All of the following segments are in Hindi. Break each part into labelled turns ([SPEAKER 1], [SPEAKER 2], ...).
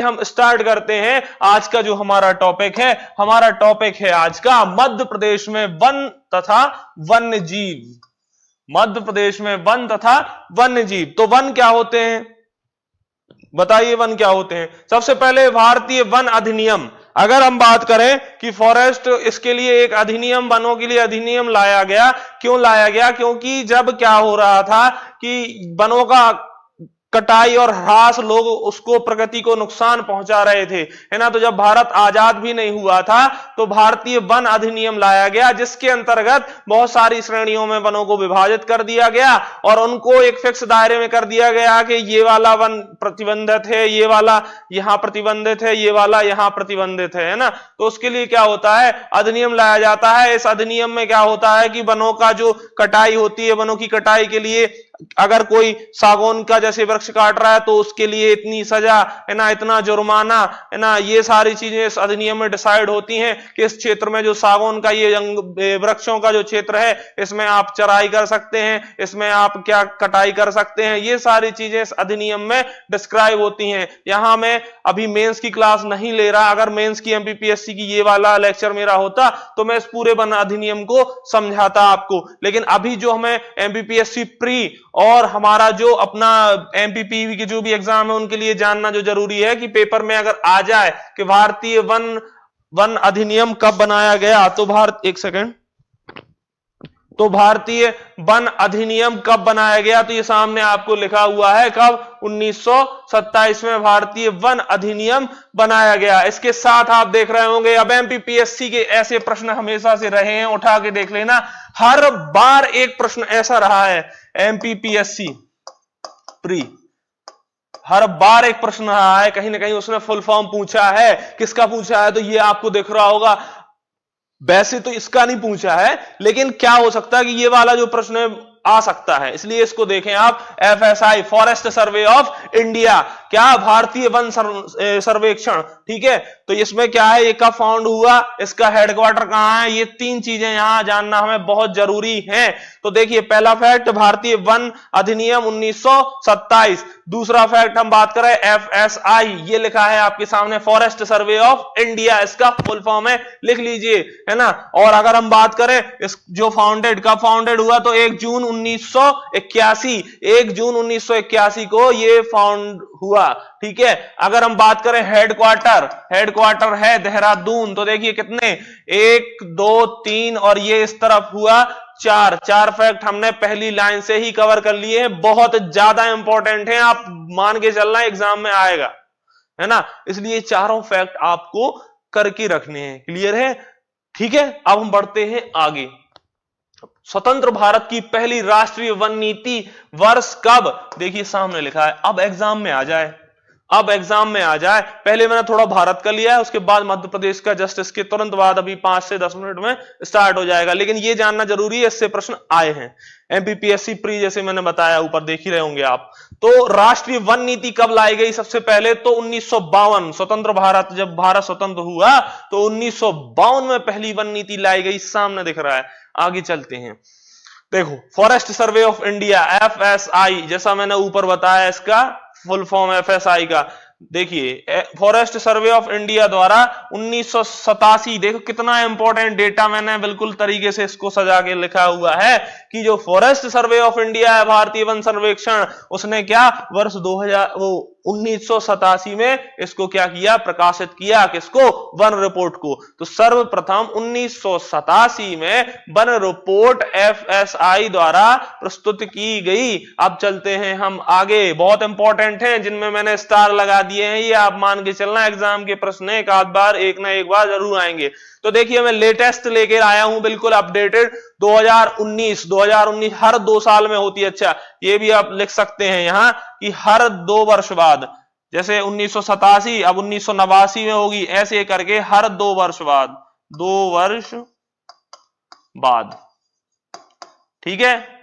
[SPEAKER 1] हम स्टार्ट करते हैं आज का जो हमारा टॉपिक है। हमारा टॉपिक है आज का मध्य प्रदेश में वन तथा वन्य जीव। मध्य प्रदेश में वन तथा वन्य जीव। तो वन क्या होते हैं, बताइए वन क्या होते हैं। सबसे पहले भारतीय वन अधिनियम, अगर हम बात करें कि फॉरेस्ट, इसके लिए एक अधिनियम, वनों के लिए अधिनियम लाया गया। क्यों लाया गया? क्योंकि जब क्या हो रहा था कि वनों का कटाई और ह्रास, लोग उसको, प्रकृति को नुकसान पहुंचा रहे थे, है ना। तो जब भारत आजाद भी नहीं हुआ था तो भारतीय वन अधिनियम लाया गया, जिसके अंतर्गत बहुत सारी श्रेणियों में वनों को विभाजित कर दिया गया और उनको एक फिक्स दायरे में कर दिया गया कि ये वाला वन प्रतिबंधित है, ये वाला यहां प्रतिबंधित है, ये वाला यहां प्रतिबंधित है ना। तो उसके लिए क्या होता है, अधिनियम लाया जाता है। इस अधिनियम में क्या होता है कि वनों का जो कटाई होती है, वनों की कटाई के लिए अगर कोई सागौन का जैसे वृक्ष काट रहा है तो उसके लिए इतनी सजा, है ना, इतना जुर्माना, है ना, ये सारी चीजें इस अधिनियम में डिसाइड होती हैं कि इस क्षेत्र में जो सागौन का ये वृक्षों का जो क्षेत्र है, इसमें आप चराई कर सकते हैं, इसमें आप क्या कटाई कर सकते हैं, ये सारी चीजें इस अधिनियम में डिस्क्राइब होती हैं। यहां मैं अभी मेंस की क्लास नहीं ले रहा, अगर मेंस की एमपीपीएससी की ये वाला लेक्चर मेरा होता तो मैं इस पूरे वन अधिनियम को समझाता आपको। लेकिन अभी जो हमें एमपीपीएससी प्री और हमारा जो अपना एमपीपीवी के जो भी एग्जाम है उनके लिए जानना जो जरूरी है कि पेपर में अगर आ जाए कि भारतीय वन अधिनियम कब बनाया गया, तो भारतीय वन अधिनियम कब बनाया गया, तो ये सामने आपको लिखा हुआ है कब, 1927 में भारतीय वन अधिनियम बनाया गया। इसके साथ आप देख रहे होंगे, अब एमपीपीएससी के ऐसे प्रश्न हमेशा से रहे हैं, उठा के देख लेना, हर बार एक प्रश्न ऐसा रहा है एमपीपीएससी प्री, हर बार एक प्रश्न रहा है, कहीं ना कहीं उसने फुल फॉर्म पूछा है। किसका पूछा है, तो ये आपको दिख रहा होगा। वैसे तो इसका नहीं पूछा है, लेकिन क्या हो सकता है कि ये वाला जो प्रश्न आ सकता है, इसलिए इसको देखें आप। FSI, forest survey of India, क्या भारतीय वन सर्वेक्षण, ठीक है। तो इसमें क्या है, ये कब फाउंड हुआ, इसका हेडक्वार्टर कहां है, ये तीन चीजें यहां जानना हमें बहुत जरूरी है। तो देखिए, पहला फैक्ट भारतीय वन अधिनियम 1927। दूसरा फैक्ट हम बात करें एफएसआई, ये लिखा है आपके सामने, फॉरेस्ट सर्वे ऑफ इंडिया, इसका फुल फॉर्म है, लिख लीजिए, है ना। और अगर हम बात करें इस जो फाउंडेड, कब फाउंडेड हुआ, तो 1 जून 1981, 1 जून 1981 को ये फाउंड हुआ, ठीक है। अगर हम बात करें हेडक्वार्टर है देहरादून, तो देखिए कितने, 1 2 3 और ये इस तरफ हुआ 4 फैक्ट हमने पहली लाइन से ही कवर कर लिए हैं, बहुत ज्यादा इंपॉर्टेंट है, आप मान के चलना एग्जाम में आएगा, है ना। इसलिए चारों फैक्ट आपको करके रखने हैं, क्लियर है, ठीक है। अब हम बढ़ते हैं आगे। स्वतंत्र भारत की पहली राष्ट्रीय वन नीति वर्ष कब, देखिए सामने लिखा है। अब एग्जाम में आ जाए, पहले मैंने थोड़ा भारत का लिया है, उसके बाद मध्य प्रदेश का, जस्ट इसके तुरंत बाद अभी 5 से 10 मिनट में स्टार्ट हो जाएगा। लेकिन ये जानना जरूरी है, इससे प्रश्न आए हैं एमपीपीएससी प्री, जैसे मैंने बताया, ऊपर देख ही रहे होंगे आप। तो राष्ट्रीय वन नीति कब लाई गई, सबसे पहले तो 1952, स्वतंत्र भारत, जब भारत स्वतंत्र हुआ तो 1952 में पहली वन नीति लाई गई, सामने दिख रहा है। आगे चलते हैं, देखो, forest survey of India, FSI, जैसा मैंने ऊपर बताया, इसका फुल फॉर्म एफएसआई का, देखिए फॉरेस्ट सर्वे ऑफ इंडिया द्वारा 1987, देखो कितना इंपॉर्टेंट डेटा मैंने बिल्कुल तरीके से इसको सजा के लिखा हुआ है कि जो फॉरेस्ट सर्वे ऑफ इंडिया है, भारतीय वन सर्वेक्षण, उसने क्या वर्ष 1987 में इसको क्या किया, प्रकाशित किया, किसको, वन रिपोर्ट को। तो सर्वप्रथम 1987 में वन रिपोर्ट एफएसआई द्वारा प्रस्तुत की गई। अब चलते हैं हम आगे, बहुत इंपॉर्टेंट है, जिनमें मैंने स्टार लगा दिए हैं, ये आप मान के चलना, एग्जाम के प्रश्न एक आध बार, एक ना एक बार जरूर आएंगे। तो देखिए, मैं लेटेस्ट लेकर आया हूं, बिल्कुल अपडेटेड, 2019 हर 2 साल में होती है। अच्छा, ये भी आप लिख सकते हैं यहां कि हर 2 वर्ष बाद, जैसे 1987 अब 1989 में होगी, ऐसे करके हर 2 वर्ष बाद, 2 वर्ष बाद, ठीक है।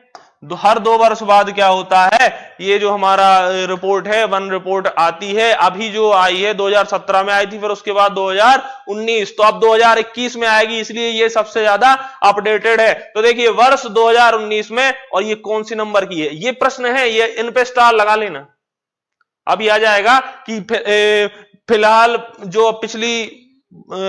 [SPEAKER 1] हर 2 वर्ष बाद क्या होता है, ये जो हमारा रिपोर्ट है, वन रिपोर्ट आती है। अभी जो आई है 2017 में आई थी, फिर उसके बाद 2019, तो अब 2021 में आएगी, इसलिए ये सबसे ज्यादा अपडेटेड है। तो देखिए वर्ष 2019 में, और ये कौन सी नंबर की है, ये प्रश्न है, ये इन पे स्टार लगा लेना। अभी आ जाएगा कि फिलहाल जो पिछली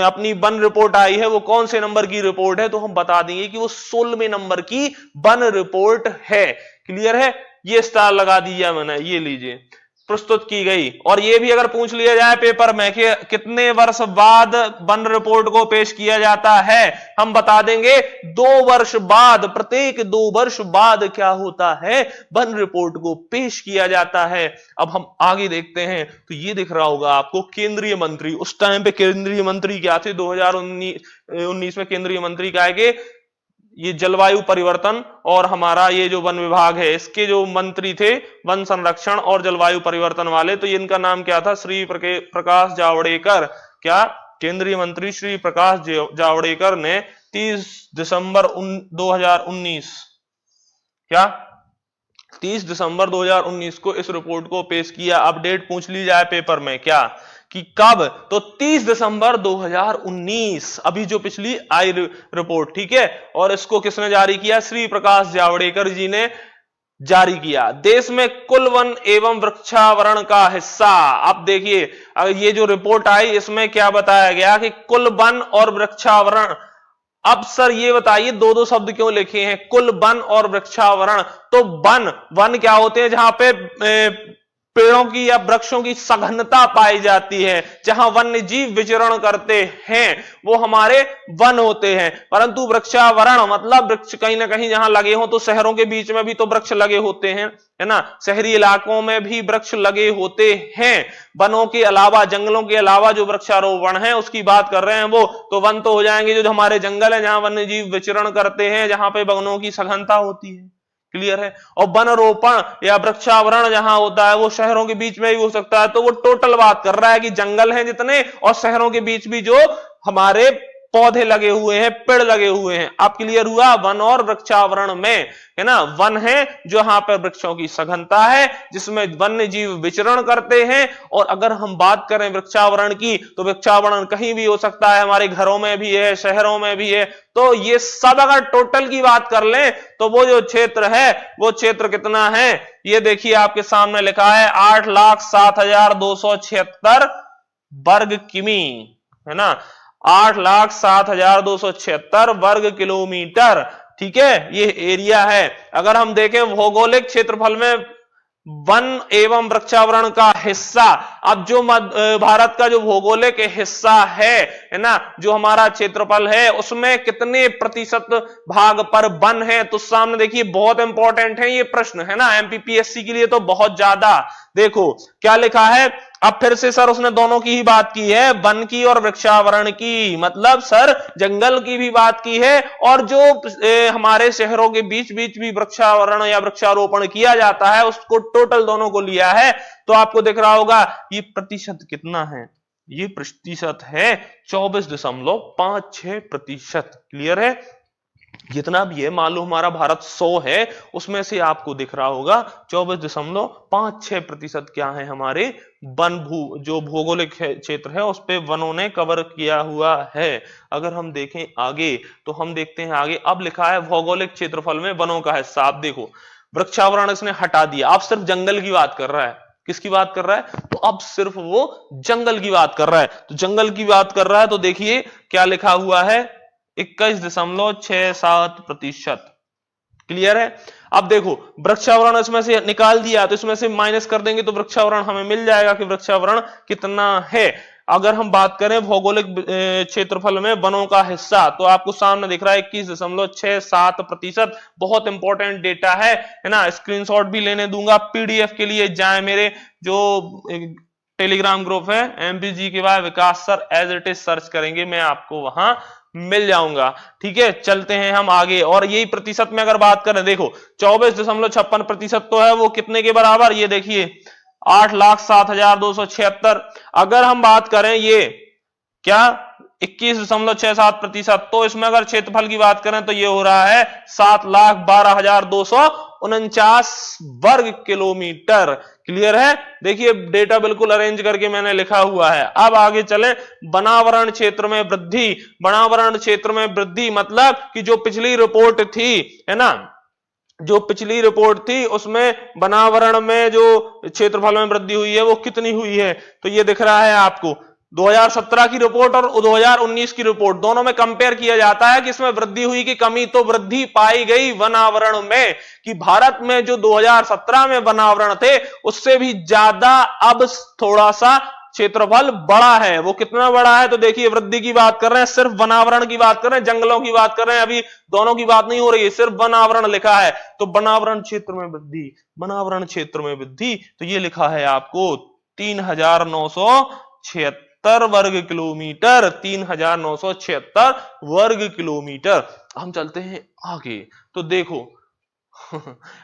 [SPEAKER 1] अपनी वन रिपोर्ट आई है वो कौन से नंबर की रिपोर्ट है, तो हम बता देंगे कि वो 16वें नंबर की वन रिपोर्ट है। क्लियर है, ये स्टार लगा दिया मैंने, ये लीजिए प्रस्तुत की गई। और ये भी अगर पूछ लिया जाए पेपर में कि कितने वर्ष बाद वन रिपोर्ट को पेश किया जाता है, हम बता देंगे 2 वर्ष बाद, प्रत्येक 2 वर्ष बाद क्या होता है, वन रिपोर्ट को पेश किया जाता है। अब हम आगे देखते हैं तो ये दिख रहा होगा आपको केंद्रीय मंत्री, उस टाइम पे केंद्रीय मंत्री क्या थे, 2019 में केंद्रीय मंत्री क्या है कि ये जलवायु परिवर्तन और हमारा ये जो वन विभाग है इसके जो मंत्री थे वन संरक्षण और जलवायु परिवर्तन वाले, तो इनका नाम क्या था, श्री प्रकाश जावड़ेकर। क्या, केंद्रीय मंत्री श्री प्रकाश जावड़ेकर ने 30 दिसंबर 2019 क्या 30 दिसंबर 2019 को इस रिपोर्ट को पेश किया। अपडेट पूछ ली जाए पेपर में क्या कि कब, तो 30 दिसंबर 2019, अभी जो पिछली आई रिपोर्ट, ठीक है। और इसको किसने जारी किया, श्री प्रकाश जावड़ेकर जी ने जारी किया। देश में कुल वन एवं वृक्षावरण का हिस्सा, अब देखिए ये जो रिपोर्ट आई इसमें क्या बताया गया कि कुल वन और वृक्षावरण। अब सर ये बताइए 2-2 शब्द क्यों लिखे हैं, कुल वन और वृक्षावरण। तो वन क्या होते हैं, जहां पे पेड़ों की या वृक्षों की सघनता पाई जाती है, जहां वन्य जीव विचरण करते हैं वो हमारे वन होते हैं। परंतु वृक्षावरण मतलब वृक्ष कहीं ना कहीं जहां लगे हो, तो शहरों के बीच में भी तो वृक्ष लगे होते हैं, है ना, शहरी इलाकों में भी वृक्ष लगे होते हैं। वनों के अलावा, जंगलों के अलावा जो वृक्षारोपण है उसकी बात कर रहे हैं वो, तो वन तो हो जाएंगे जो हमारे जंगल है जहां वन्य जीव विचरण करते हैं, जहां पे वनों की सघनता होती है। क्लियर है। और वन रोपण या वृक्षावरण जहां होता है वो शहरों के बीच में भी हो सकता है, तो वो टोटल बात कर रहा है कि जंगल है जितने और शहरों के बीच भी जो हमारे पौधे लगे हुए हैं, पेड़ लगे हुए हैं। आप क्लियर हुआ, वन और वृक्षावरण में, है ना, वन है जहां पर वृक्षों की सघनता है, जिसमें वन्य जीव विचरण करते हैं। और अगर हम बात करें वृक्षावरण की, तो वृक्षावरण कहीं भी हो सकता है, हमारे घरों में भी है, शहरों में भी है। तो ये सब अगर टोटल की बात कर लें तो वो जो क्षेत्र है वो क्षेत्र कितना है, ये देखिए आपके सामने लिखा है 8,07,276 वर्ग किमी, है ना, 8,07,276 वर्ग किलोमीटर। ठीक है, ये एरिया है। अगर हम देखें भौगोलिक क्षेत्रफल में वन एवं वृक्षावरण का हिस्सा, अब जो भारत का जो भौगोलिक हिस्सा है ना, जो हमारा क्षेत्रफल है उसमें कितने प्रतिशत भाग पर वन है, तो सामने देखिए बहुत इंपॉर्टेंट है ये प्रश्न, है ना, एमपीपीएससी के लिए तो बहुत ज्यादा। देखो क्या लिखा है, अब फिर से सर उसने दोनों की ही बात की है, वन की और वृक्षावरण की, मतलब सर जंगल की भी बात की है, और जो हमारे शहरों के बीच बीच भी वृक्षावरण या वृक्षारोपण किया जाता है उसको टोटल दोनों को लिया है। तो आपको दिख रहा होगा ये प्रतिशत कितना है, ये प्रतिशत है 24.56%। क्लियर है, जितना भी है, मान लो हमारा भारत 100 है, उसमें से आपको दिख रहा होगा 24.56% क्या है हमारे वन जो भौगोलिक क्षेत्र है उस पे वनों ने कवर किया हुआ है। अगर हम देखें आगे तो हम देखते हैं आगे, अब लिखा है भौगोलिक क्षेत्रफल में वनों का हिस्सा। आप देखो वृक्षावरण इसने हटा दिया, अब सिर्फ जंगल की बात कर रहा है। किसकी बात कर रहा है, तो अब सिर्फ वो जंगल की बात कर रहा है। तो जंगल की बात कर रहा है तो देखिए क्या लिखा हुआ है, 21.67%। क्लियर है। अब देखो वृक्षावरण इसमें से निकाल दिया तो इसमें से माइनस कर देंगे तो वृक्षावरण हमें मिल जाएगा कि वृक्षावरण कितना है। अगर हम बात करें भौगोलिक क्षेत्रफल में वनों का हिस्सा, तो आपको सामने दिख रहा है 21.67%। बहुत इंपॉर्टेंट डेटा है ना, स्क्रीनशॉट भी लेने दूंगा। पीडीएफ के लिए जाए मेरे जो टेलीग्राम ग्रुप है एमपीजी के बाद Vikas sir as it is search करेंगे, मैं आपको वहां मिल जाऊंगा। ठीक है, चलते हैं हम आगे। और यही प्रतिशत में अगर बात करें, देखो 24.56% तो है, वो कितने के बराबर, ये देखिए 8,07,276। अगर हम बात करें ये क्या 21.67%, तो इसमें अगर क्षेत्रफल की बात करें तो ये हो रहा है 7,12,249 वर्ग किलोमीटर। क्लियर है, देखिए डेटा बिल्कुल अरेंज करके मैंने लिखा हुआ है। अब आगे चले, वनावरण क्षेत्र में वृद्धि। वनावरण क्षेत्र में वृद्धि मतलब कि जो पिछली रिपोर्ट थी, है ना, जो पिछली रिपोर्ट थी उसमें वनावरण में जो क्षेत्रफल में वृद्धि हुई है वो कितनी हुई है। तो ये दिख रहा है आपको 2017 की रिपोर्ट और 2019 की रिपोर्ट दोनों में कंपेयर किया जाता है कि इसमें वृद्धि हुई कि कमी। तो वृद्धि पाई गई वनावरण में कि भारत में जो 2017 में वनावरण थे उससे भी ज्यादा अब थोड़ा सा क्षेत्रफल बड़ा है। वो कितना बड़ा है तो देखिए, वृद्धि की बात कर रहे हैं, सिर्फ वनावरण की बात कर रहे हैं, जंगलों की बात कर रहे हैं, अभी दोनों की बात नहीं हो रही है, सिर्फ वनावरण लिखा है। तो वनावरण क्षेत्र में वृद्धि, वनावरण क्षेत्र में वृद्धि, तो ये लिखा है आपको 3976 वर्ग किलोमीटर, 3976 वर्ग किलोमीटर। हम चलते हैं आगे, तो देखो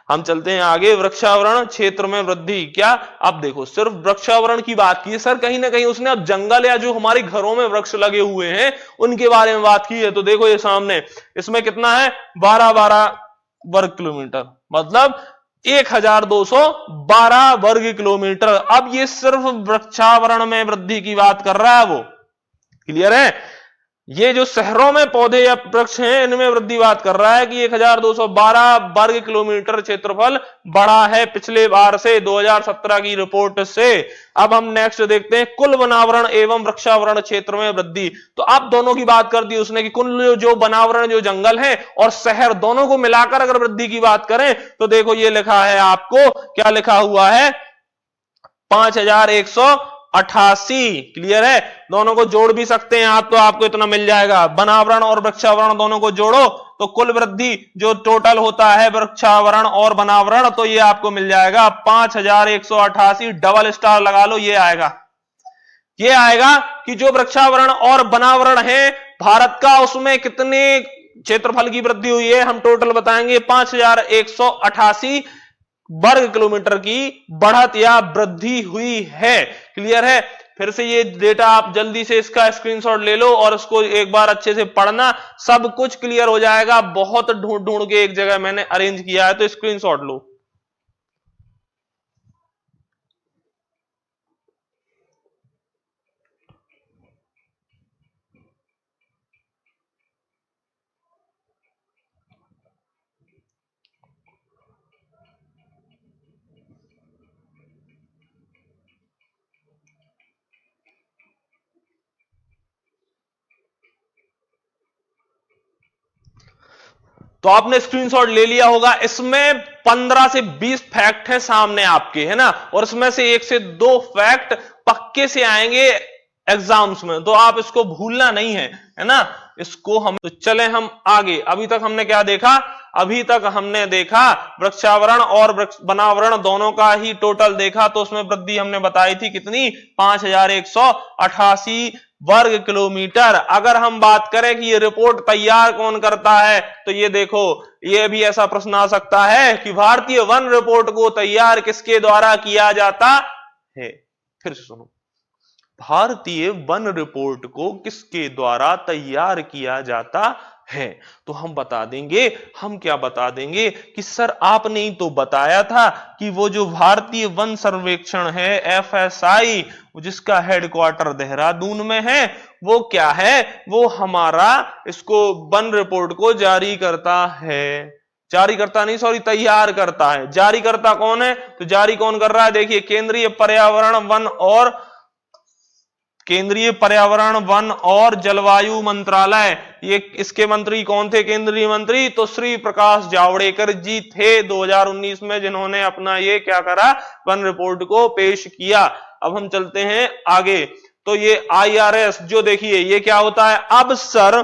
[SPEAKER 1] हम चलते हैं आगे। वृक्षावरण क्षेत्र में वृद्धि, क्या अब देखो सिर्फ वृक्षावरण की बात की है सर, कहीं ना कहीं उसने अब जंगल या जो हमारे घरों में वृक्ष लगे हुए हैं उनके बारे में बात की है। तो देखो ये सामने इसमें कितना है 12 वर्ग किलोमीटर, मतलब 1212 वर्ग किलोमीटर। अब ये सिर्फ वृक्षावरण में वृद्धि की बात कर रहा है वो, क्लियर है। ये जो शहरों में पौधे या वृक्ष हैं इनमें वृद्धि बात कर रहा है कि 1212 वर्ग किलोमीटर क्षेत्रफल बढ़ा है पिछले बार से, 2017 की रिपोर्ट से। अब हम नेक्स्ट देखते हैं कुल वनावरण एवं वृक्षावरण क्षेत्र में वृद्धि। तो अब दोनों की बात कर दी उसने कि कुल जो वनावरण जो जंगल है और शहर दोनों को मिलाकर अगर वृद्धि की बात करें तो देखो ये लिखा है आपको, क्या लिखा हुआ है 5188, क्लियर है। दोनों को जोड़ भी सकते हैं आप तो आपको इतना मिल जाएगा। वनावरण और वृक्षावरण दोनों को जोड़ो तो कुल वृद्धि जो टोटल होता है वृक्षावरण और वनावरण, तो ये आपको मिल जाएगा 5188, डबल स्टार लगा लो, ये आएगा कि जो वृक्षावरण और वनावरण है भारत का उसमें कितने क्षेत्रफल की वृद्धि हुई है, हम टोटल बताएंगे 5188 वर्ग किलोमीटर की बढ़त या वृद्धि हुई है, क्लियर है। फिर से ये डेटा आप जल्दी से इसका स्क्रीनशॉट ले लो और उसको एक बार अच्छे से पढ़ना, सब कुछ क्लियर हो जाएगा। बहुत ढूंढ ढूंढ के एक जगह मैंने अरेंज किया है, तो स्क्रीनशॉट लो। तो आपने स्क्रीनशॉट ले लिया होगा। इसमें 15 से 20 फैक्ट है सामने आपके, है ना, और इसमें से 1 से 2 फैक्ट पक्के से आएंगे एग्जाम्स में, तो आप इसको भूलना नहीं है ना। इसको हम तो चले हम आगे। अभी तक हमने क्या देखा, अभी तक हमने देखा वृक्षावरण और वनावरण दोनों का ही टोटल देखा, तो उसमें वृद्धि हमने बताई थी कितनी 5188 वर्ग किलोमीटर। अगर हम बात करें कि ये रिपोर्ट तैयार कौन करता है, तो ये देखो, ये भी ऐसा प्रश्न आ सकता है कि भारतीय वन रिपोर्ट को तैयार किसके द्वारा किया जाता है। फिर से सुनो, भारतीय वन रिपोर्ट को किसके द्वारा तैयार किया जाता है। तो हम बता देंगे, हम क्या बता देंगे कि सर आपने ही तो बताया था कि वो जो भारतीय वन सर्वेक्षण है FSI, जिसका हेडक्वार्टर देहरादून में है, वो क्या है, वो हमारा इसको वन रिपोर्ट को जारी करता है, जारी करता नहीं सॉरी तैयार करता है। जारी करता कौन है, तो जारी कौन कर रहा है, देखिए केंद्रीय पर्यावरण वन और जलवायु मंत्रालय। ये इसके मंत्री कौन थे, केंद्रीय मंत्री, तो श्री प्रकाश जावड़ेकर जी थे 2019 में, जिन्होंने अपना ये क्या करा, वन रिपोर्ट को पेश किया। अब हम चलते हैं आगे। तो ये IRS जो देखिए ये क्या होता है, अब सर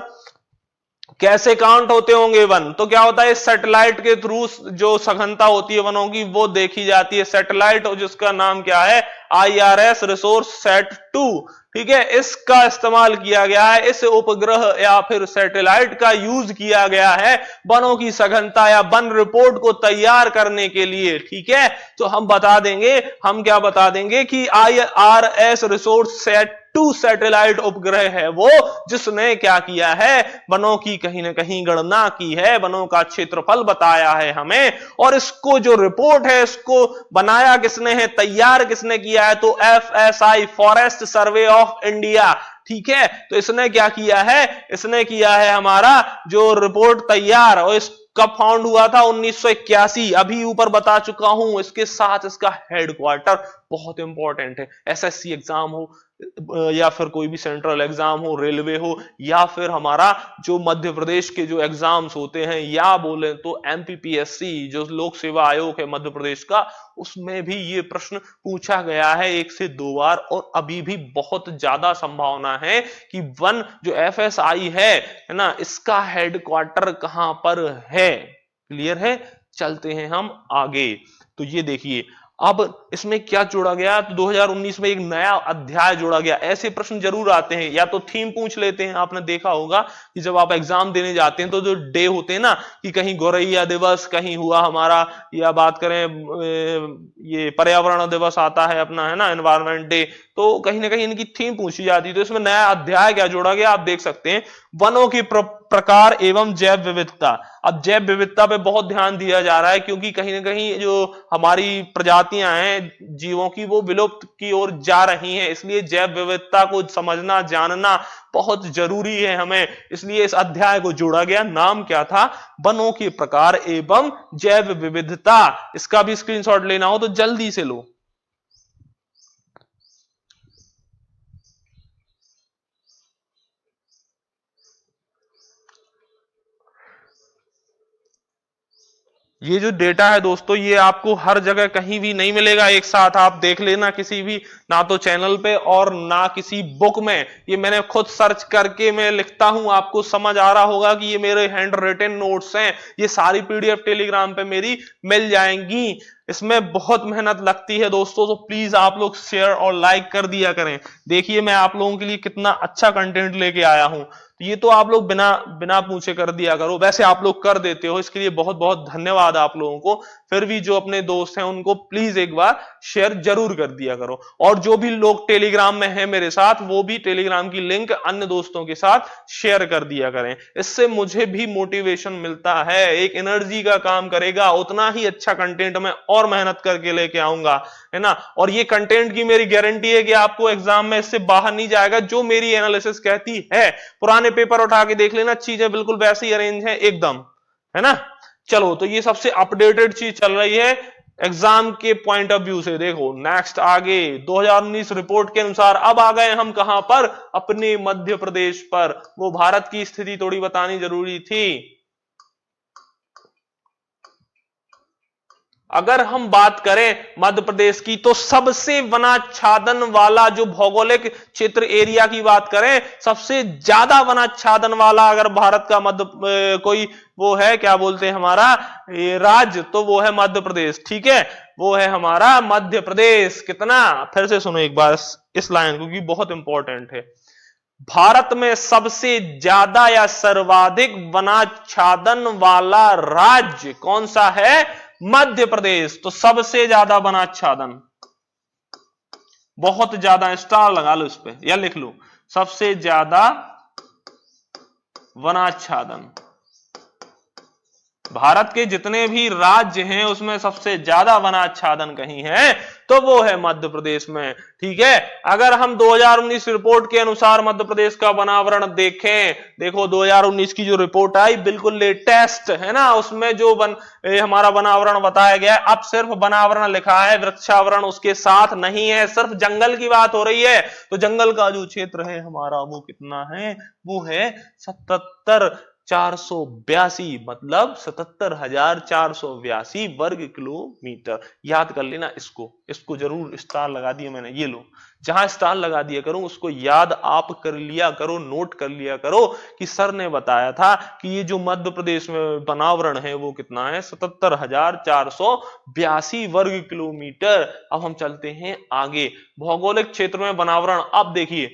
[SPEAKER 1] कैसे काउंट होते होंगे वन, तो क्या होता है सैटेलाइट के थ्रू जो सघनता होती है वनों की वो देखी जाती है। सैटेलाइट जिसका नाम क्या है IRS रिसोर्स सेट 2, ठीक है, इसका इस्तेमाल किया गया है, इस उपग्रह या फिर सैटेलाइट का यूज किया गया है वनों की सघनता या वन रिपोर्ट को तैयार करने के लिए, ठीक है। तो हम बता देंगे, हम क्या बता देंगे कि IRS रिसोर्स सेट 2 सैटेलाइट उपग्रह है वो, जिसने क्या किया है, वनों की कहीं ना कहीं गणना की है, वनों का क्षेत्रफल बताया है हमें, और इसको जो रिपोर्ट है इसको बनाया किसने है, तैयार किसने किया है, तो FSI forest survey of India, ठीक है। तो इसने क्या किया है, इसने किया है हमारा जो रिपोर्ट तैयार, और इस कब फाउंड हुआ था? 1981, अभी ऊपर बता चुका हूं। इसके साथ इसका हेडक्वार्टर बहुत इंपॉर्टेंट है। एसएससी एग्जाम हो या फिर कोई भी सेंट्रल एग्जाम हो, रेलवे हो, या फिर हमारा जो मध्य प्रदेश के जो एग्जाम्स होते हैं, या बोले तो एमपीपीएससी जो लोक सेवा आयोग है मध्य प्रदेश का, उसमें भी ये प्रश्न पूछा गया है 1 से 2 बार। और अभी भी बहुत ज्यादा संभावना है कि वन जो एफएसआई है ना, इसका हेडक्वार्टर कहां पर है। क्लियर है? चलते हैं हम आगे। तो ये देखिए अब इसमें क्या जोड़ा गया, तो 2019 में एक नया अध्याय जोड़ा गया। ऐसे प्रश्न जरूर आते हैं, या तो थीम पूछ लेते हैं। आपने देखा होगा कि जब आप एग्जाम देने जाते हैं तो जो डे होते हैं ना, कि कहीं गौरैया दिवस, कहीं हुआ हमारा, या बात करें ये पर्यावरण दिवस आता है अपना, है ना, एनवायरमेंट डे, तो कहीं ना कहीं इनकी थीम पूछी जाती है। तो इसमें नया अध्याय क्या जोड़ा गया आप देख सकते हैं, वनों की प्रकार एवं जैव विविधता। अब जैव विविधता पे बहुत ध्यान दिया जा रहा है, क्योंकि कहीं ना कहीं जो हमारी प्रजातियां हैं जीवों की, वो विलुप्त की ओर जा रही हैं। इसलिए जैव विविधता को समझना, जानना बहुत जरूरी है हमें। इसलिए इस अध्याय को जोड़ा गया। नाम क्या था? वनों के प्रकार एवं जैव विविधता। इसका भी स्क्रीनशॉट लेना हो तो जल्दी से लो। ये जो डेटा है दोस्तों, ये आपको हर जगह कहीं भी नहीं मिलेगा एक साथ। आप देख लेना किसी भी, ना तो चैनल पे और ना किसी बुक में। ये मैंने खुद सर्च करके मैं लिखता हूं, आपको समझ आ रहा होगा कि ये मेरे हैंड रिटन नोट्स हैं। ये सारी पीडीएफ टेलीग्राम पे मेरी मिल जाएंगी। इसमें बहुत मेहनत लगती है दोस्तों, तो प्लीज आप लोग शेयर और लाइक कर दिया करें। देखिए मैं आप लोगों के लिए कितना अच्छा कंटेंट लेके आया हूं। तो ये तो आप लोग बिना बिना पूछे कर दिया करो। वैसे आप लोग कर देते हो, इसके लिए बहुत बहुत धन्यवाद आप लोगों को। फिर भी जो अपने दोस्त हैं उनको प्लीज एक बार शेयर जरूर कर दिया करो। और जो भी लोग टेलीग्राम में हैं मेरे साथ, वो भी टेलीग्राम की लिंक अन्य दोस्तों के साथ शेयर कर दिया करें। इससे मुझे भी मोटिवेशन मिलता है, एक एनर्जी का काम करेगा। उतना ही अच्छा कंटेंट मैं और मेहनत करके लेके आऊंगा, है ना। और ये कंटेंट की मेरी गारंटी है कि आपको एग्जाम में इससे बाहर नहीं जाएगा। जो मेरी एनालिसिस कहती है, पुराने पेपर उठा के देख लेना, चीजें बिल्कुल वैसे ही अरेंज है एकदम, है ना। चलो, तो ये सबसे अपडेटेड चीज चल रही है एग्जाम के पॉइंट ऑफ व्यू से। देखो नेक्स्ट आगे 2019 रिपोर्ट के अनुसार अब आ गए हम कहां पर? अपने मध्य प्रदेश पर। वो भारत की स्थिति थोड़ी बतानी जरूरी थी। अगर हम बात करें मध्य प्रदेश की, तो सबसे वनाच्छादन वाला जो भौगोलिक क्षेत्र एरिया की बात करें, सबसे ज्यादा वनाच्छादन वाला अगर भारत का मध्य कोई वो है, क्या बोलते हैं हमारा राज्य, तो वो है मध्य प्रदेश। ठीक है, वो है हमारा मध्य प्रदेश। कितना? फिर से सुनो एक बार इस लाइन को, क्योंकि बहुत इंपॉर्टेंट है। भारत में सबसे ज्यादा या सर्वाधिक वनाच्छादन वाला राज्य कौन सा है? मध्य प्रदेश। तो सबसे ज्यादा वनाच्छादन, बहुत ज्यादा, स्टार लगा लो इस पे या लिख लो, सबसे ज्यादा वनाच्छादन। भारत के जितने भी राज्य हैं उसमें सबसे ज्यादा वनाच्छादन कहीं है तो वो है मध्य प्रदेश में। ठीक है, अगर हम 2019 रिपोर्ट के अनुसार मध्य प्रदेश का वनावरण देखें, देखो 2019 की जो रिपोर्ट आई बिल्कुल लेटेस्ट है ना, उसमें जो हमारा वनावरण बताया गया है, अब सिर्फ वनावरण लिखा है, वृक्षावरण उसके साथ नहीं है, सिर्फ जंगल की बात हो रही है। तो जंगल का जो क्षेत्र है हमारा वो कितना है? वो है 77,482, मतलब 77,482 वर्ग किलोमीटर। याद कर लेना इसको जरूर स्टार लगा दिया मैंने, ये लो, जहां स्टार लगा दिया करूं उसको याद आप कर लिया करो, नोट कर लिया करो कि सर ने बताया था कि ये जो मध्य प्रदेश में वनावरण है वो कितना है? 77,482 वर्ग किलोमीटर। अब हम चलते हैं आगे, भौगोलिक क्षेत्र में वनावरण। अब देखिए,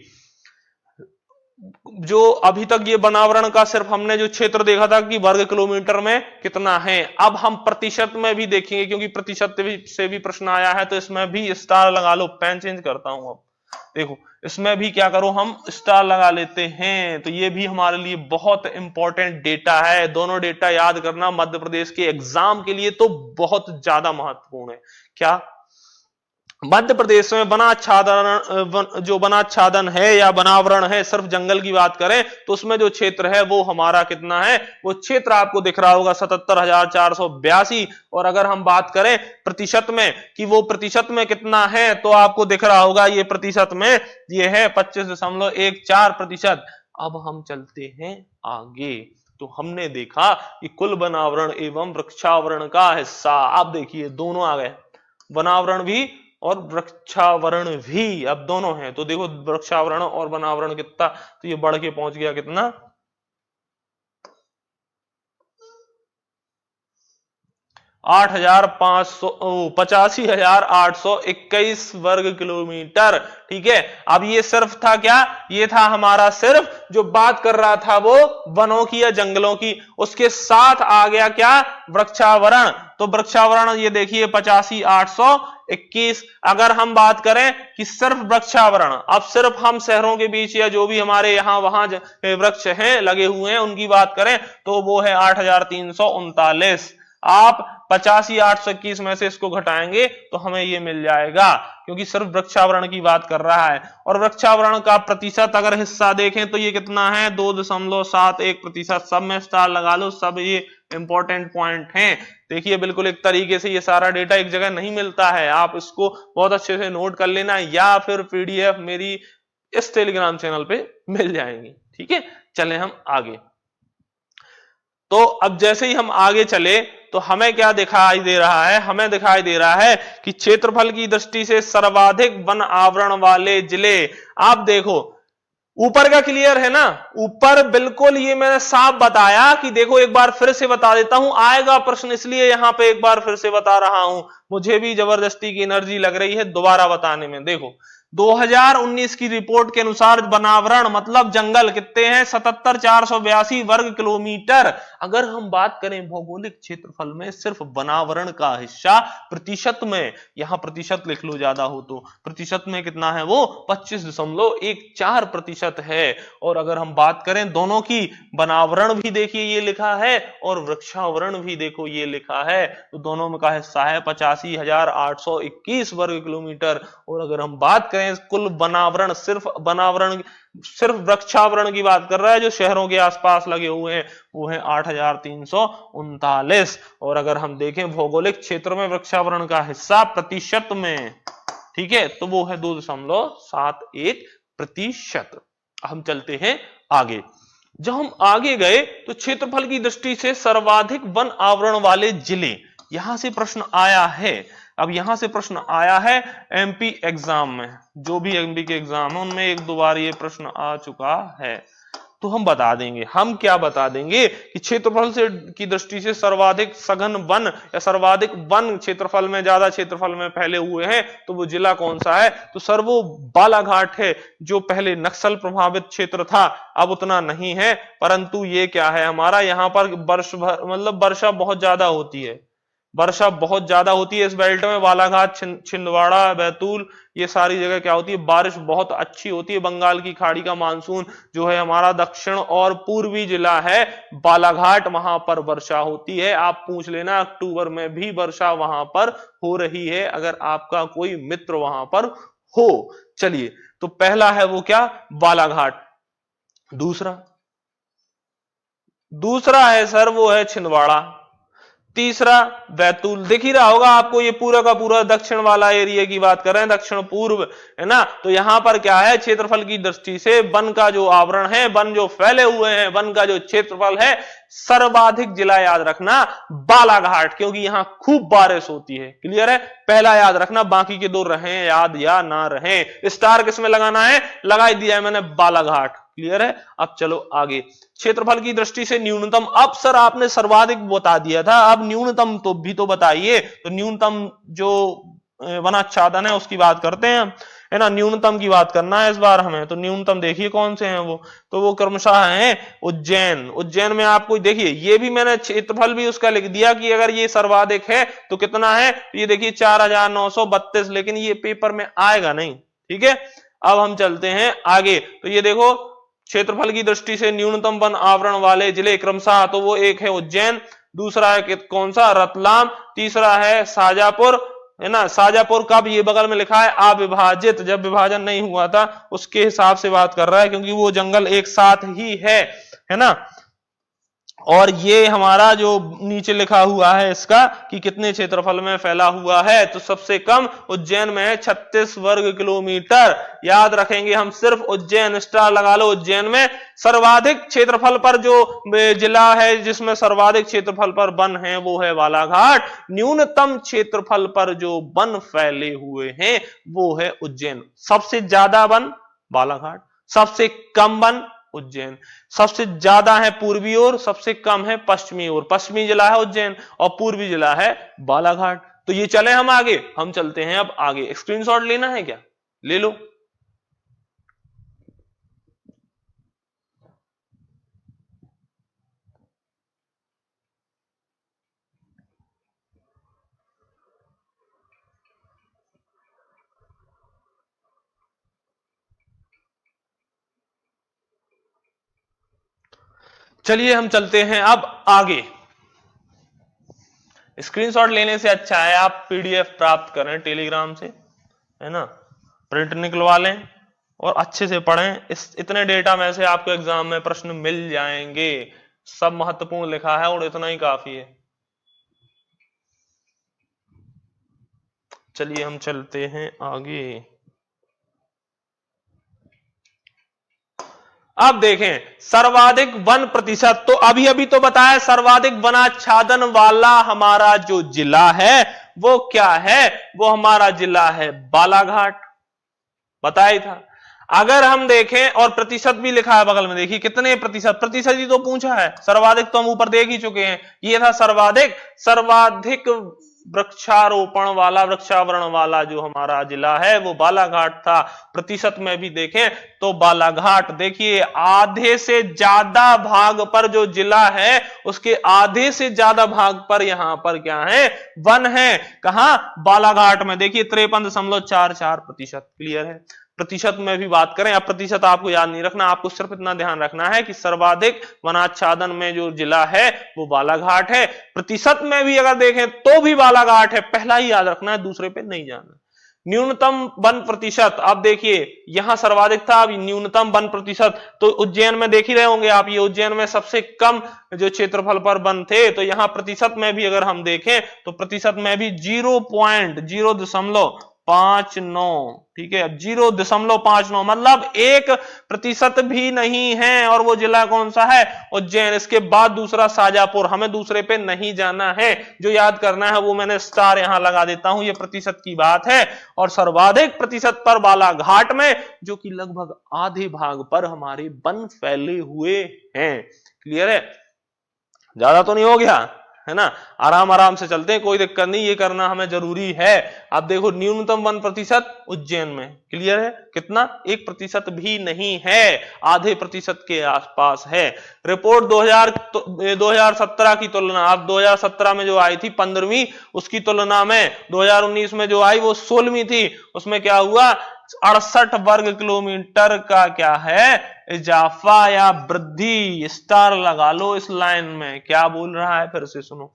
[SPEAKER 1] जो अभी तक ये वनावरण का सिर्फ हमने जो क्षेत्र देखा था कि वर्ग किलोमीटर में कितना है, अब हम प्रतिशत में भी देखेंगे, क्योंकि प्रतिशत से भी प्रश्न आया है, तो इसमें भी स्टार लगा लो। पेन चेंज करता हूं, अब देखो इसमें भी क्या करो, हम स्टार लगा लेते हैं। तो ये भी हमारे लिए बहुत इंपॉर्टेंट डेटा है। दोनों डेटा याद करना मध्य प्रदेश के एग्जाम के लिए तो बहुत ज्यादा महत्वपूर्ण है। क्या मध्य प्रदेश में वनाच्छादन जो वनाच्छादन है या वनावरण है, सिर्फ जंगल की बात करें तो उसमें जो क्षेत्र है वो हमारा कितना है, वो क्षेत्र आपको दिख रहा होगा 77,482। और अगर हम बात करें प्रतिशत में कि वो प्रतिशत में कितना है तो आपको दिख रहा होगा ये प्रतिशत में ये है 25.14%। अब हम चलते हैं आगे, तो हमने देखा कि कुल वनावरण एवं वृक्षावरण का हिस्सा, आप देखिए दोनों आ गए, वनावरण भी और वृक्षावरण भी अब दोनों हैं। तो देखो वृक्षावरण और वनावरण कितना, तो ये बढ़ के पहुंच गया कितना 85,821 वर्ग किलोमीटर। ठीक है, अब ये सिर्फ था क्या, ये था हमारा सिर्फ जो बात कर रहा था वो वनों की या जंगलों की, उसके साथ आ गया क्या वृक्षावरण। तो वृक्षावरण ये देखिए 85,821। अगर हम बात करें कि सिर्फ वृक्षावरण, अब सिर्फ हम शहरों के बीच या जो भी हमारे यहाँ वहां वृक्ष हैं लगे हुए हैं उनकी बात करें तो वो है 8,339। आप 85,821 में से इसको घटाएंगे तो हमें ये मिल जाएगा, क्योंकि सिर्फ वृक्षावरण की बात कर रहा है। और वृक्षावरण का प्रतिशत अगर हिस्सा देखें तो ये कितना है 2.71%। सब में स्टार लगा लो, सब ये इंपॉर्टेंट पॉइंट हैं। देखिए बिल्कुल एक तरीके से ये सारा डेटा एक जगह नहीं मिलता है, आप इसको बहुत अच्छे से नोट कर लेना या फिर पीडीएफ मेरी इस टेलीग्राम चैनल पे मिल जाएंगी। ठीक है, चले हम आगे। तो अब जैसे ही हम आगे चले तो हमें क्या दिखाई दे रहा है, हमें दिखाई दे रहा है कि क्षेत्रफल की दृष्टि से सर्वाधिक वन आवरण वाले जिले। आप देखो ऊपर का क्लियर है ना, ऊपर बिल्कुल ये मैंने साफ बताया कि देखो एक बार फिर से बता देता हूं, आएगा प्रश्न इसलिए यहां पे एक बार फिर से बता रहा हूं, मुझे भी जबरदस्ती की एनर्जी लग रही है दोबारा बताने में। देखो 2019 की रिपोर्ट के अनुसार वनावरण मतलब जंगल कितने हैं 77,482 वर्ग किलोमीटर। अगर हम बात करें भौगोलिक क्षेत्रफल में सिर्फ वनावरण का हिस्सा प्रतिशत में, यहां प्रतिशत लिख लो ज्यादा हो तो, प्रतिशत में कितना है वो 25.14% है। और अगर हम बात करें दोनों की, वनावरण भी देखिए ये लिखा है और वृक्षावरण भी देखो ये लिखा है, तो दोनों में का हिस्सा है 85,821 वर्ग किलोमीटर। और अगर हम बात करें कुल वनावरण, सिर्फ वृक्षावरण की बात कर रहा है जो शहरों के आसपास लगे हुए हैं, वो है 8,339। और अगर हम देखें भौगोलिक क्षेत्र में वृक्षावरण का हिस्सा प्रतिशत में, ठीक है, तो वो है 2.71%। हम चलते हैं आगे। जब हम आगे गए तो क्षेत्रफल की दृष्टि से सर्वाधिक वन आवरण वाले जिले, यहां से प्रश्न आया है। अब यहां से प्रश्न आया है एमपी एग्जाम में, जो भी एमपी के एग्जाम है उनमें एक दो बार ये प्रश्न आ चुका है, तो हम बता देंगे। हम क्या बता देंगे कि क्षेत्रफल से की दृष्टि से सर्वाधिक सघन वन या सर्वाधिक वन क्षेत्रफल में, ज्यादा क्षेत्रफल में फैले हुए हैं, तो वो जिला कौन सा है, तो सर वो बालाघाट है, जो पहले नक्सल प्रभावित क्षेत्र था, अब उतना नहीं है, परंतु ये क्या है हमारा, यहाँ पर वर्षा बहुत ज्यादा होती है, वर्षा बहुत ज्यादा होती है इस बेल्ट में। बालाघाट, छिंदवाड़ा, बैतूल, ये सारी जगह क्या होती है, बारिश बहुत अच्छी होती है। बंगाल की खाड़ी का मानसून जो है हमारा दक्षिण और पूर्वी जिला है बालाघाट, वहां पर वर्षा होती है। आप पूछ लेना अक्टूबर में भी वर्षा वहां पर हो रही है, अगर आपका कोई मित्र वहां पर हो। चलिए, तो पहला है वो क्या, बालाघाट। दूसरा है सर वो है छिंदवाड़ा। तीसरा बैतूल। दिख ही रहा होगा आपको, ये पूरा का पूरा दक्षिण वाला एरिया की बात कर रहे हैं, दक्षिण पूर्व है ना। तो यहां पर क्या है, क्षेत्रफल की दृष्टि से वन का जो आवरण है, वन जो फैले हुए हैं, वन का जो क्षेत्रफल है, सर्वाधिक जिला याद रखना बालाघाट, क्योंकि यहां खूब बारिश होती है। क्लियर है, पहला याद रखना, बाकी के दो रहें याद या ना रहें। स्टार किसमें लगाना है, लगा दिया है मैंने बालाघाट। क्लियर है। अब चलो आगे, क्षेत्रफल की दृष्टि से न्यूनतम। अब सर आपने सर्वाधिक बता दिया था, अब न्यूनतम तो भी तो बताइए। तो न्यूनतम जो वनाच्छादन है उसकी बात करते हैं, है ना, न्यूनतम की बात करना है इस बार हमें। तो न्यूनतम देखिए कौन से हैं वो, तो वो क्रमशः हैं उज्जैन। उज्जैन में आपको देखिए, ये भी मैंने क्षेत्रफल भी उसका लिख दिया कि अगर ये सर्वाधिक है तो कितना है, तो ये देखिए 4,932, लेकिन ये पेपर में आएगा नहीं। ठीक है, अब हम चलते हैं आगे। तो ये देखो, क्षेत्रफल की दृष्टि से न्यूनतम वन आवरण वाले जिले क्रमशः, तो वो एक है उज्जैन, दूसरा है कौन सा, रतलाम, तीसरा है शाजापुर, है ना। शाजापुर कब, ये बगल में लिखा है अविभाजित, जब विभाजन नहीं हुआ था उसके हिसाब से बात कर रहा है, क्योंकि वो जंगल एक साथ ही है ना। और ये हमारा जो नीचे लिखा हुआ है इसका कि कितने क्षेत्रफल में फैला हुआ है, तो सबसे कम उज्जैन में है 36 वर्ग किलोमीटर। याद रखेंगे हम, सिर्फ उज्जैन, स्टार लगा लो। उज्जैन में सर्वाधिक क्षेत्रफल पर जो जिला है जिसमें सर्वाधिक क्षेत्रफल पर वन है वो है बालाघाट। न्यूनतम क्षेत्रफल पर जो वन फैले हुए हैं वो है उज्जैन। सबसे ज्यादा वन बालाघाट, सबसे कम वन उज्जैन। सबसे ज्यादा है पूर्वी ओर, सबसे कम है पश्चिमी ओर। पश्चिमी जिला है उज्जैन और पूर्वी जिला है बालाघाट। तो ये चले हम आगे, हम चलते हैं अब आगे। स्क्रीनशॉट लेना है क्या, ले लो। चलिए हम चलते हैं अब आगे। स्क्रीनशॉट लेने से अच्छा है आप पीडीएफ प्राप्त करें टेलीग्राम से, है ना, प्रिंट निकलवा लें और अच्छे से पढ़ें। इतने डेटा में से आपको एग्जाम में प्रश्न मिल जाएंगे, सब महत्वपूर्ण लिखा है और इतना ही काफी है। चलिए हम चलते हैं आगे। अब देखें सर्वाधिक वन प्रतिशत, तो अभी अभी तो बताया सर्वाधिक वनाच्छादन वाला हमारा जो जिला है वो क्या है, वो हमारा जिला है बालाघाट, बताया ही था। अगर हम देखें और प्रतिशत भी लिखा है बगल में, देखिए कितने प्रतिशत, प्रतिशत ही तो पूछा है, सर्वाधिक तो हम ऊपर देख ही चुके हैं, ये था सर्वाधिक वृक्षारोपण वाला, वृक्षावरण वाला जो हमारा जिला है वो बालाघाट था। प्रतिशत में भी देखें तो बालाघाट, देखिए आधे से ज्यादा भाग पर जो जिला है उसके आधे से ज्यादा भाग पर यहां पर क्या है, वन है। कहां, बालाघाट में। देखिए 53.44%। क्लियर है। प्रतिशत में भी बात करें, अब प्रतिशत आपको याद नहीं रखना, आपको सिर्फ इतना ध्यान रखना है कि सर्वाधिक वनाच्छादन में जो जिला है वो बालाघाट है। प्रतिशत में भी अगर देखें तो भी बालाघाट है, पहला ही याद रखना है, दूसरे पे नहीं जाना। न्यूनतम वन प्रतिशत, आप देखिए यहां सर्वाधिक था, अब न्यूनतम वन प्रतिशत, तो उज्जैन में देख ही रहे होंगे आप, ये उज्जैन में सबसे कम जो क्षेत्रफल पर वन थे, तो यहां प्रतिशत में भी अगर हम देखें तो प्रतिशत में भी 0.59, ठीक है, 0.59 मतलब 1% भी नहीं है। और वो जिला कौन सा है, उज्जैन। इसके बाद दूसरा शाजापुर, हमें दूसरे पे नहीं जाना है, जो याद करना है वो मैंने स्टार यहां लगा देता हूं, ये प्रतिशत की बात है। और सर्वाधिक प्रतिशत पर बालाघाट में, जो कि लगभग आधे भाग पर हमारे वन फैले हुए हैं। क्लियर है, ज्यादा तो नहीं हो गया, है ना, आराम आराम से चलते हैं, कोई दिक्कत नहीं, ये करना हमें जरूरी है। अब देखो न्यूनतम 1% उज्जैन में। क्लियर है, कितना, 1% भी नहीं है, आधे प्रतिशत के आसपास है। रिपोर्ट 2017 की तुलना, अब 2017 में जो आई थी 15वीं, उसकी तुलना में 2019 में जो आई वो 16वीं थी। उसमें क्या हुआ, 68 वर्ग किलोमीटर का क्या है, इजाफा या वृद्धि। स्टार लगा लो इस लाइन में, क्या बोल रहा है फिर से सुनो।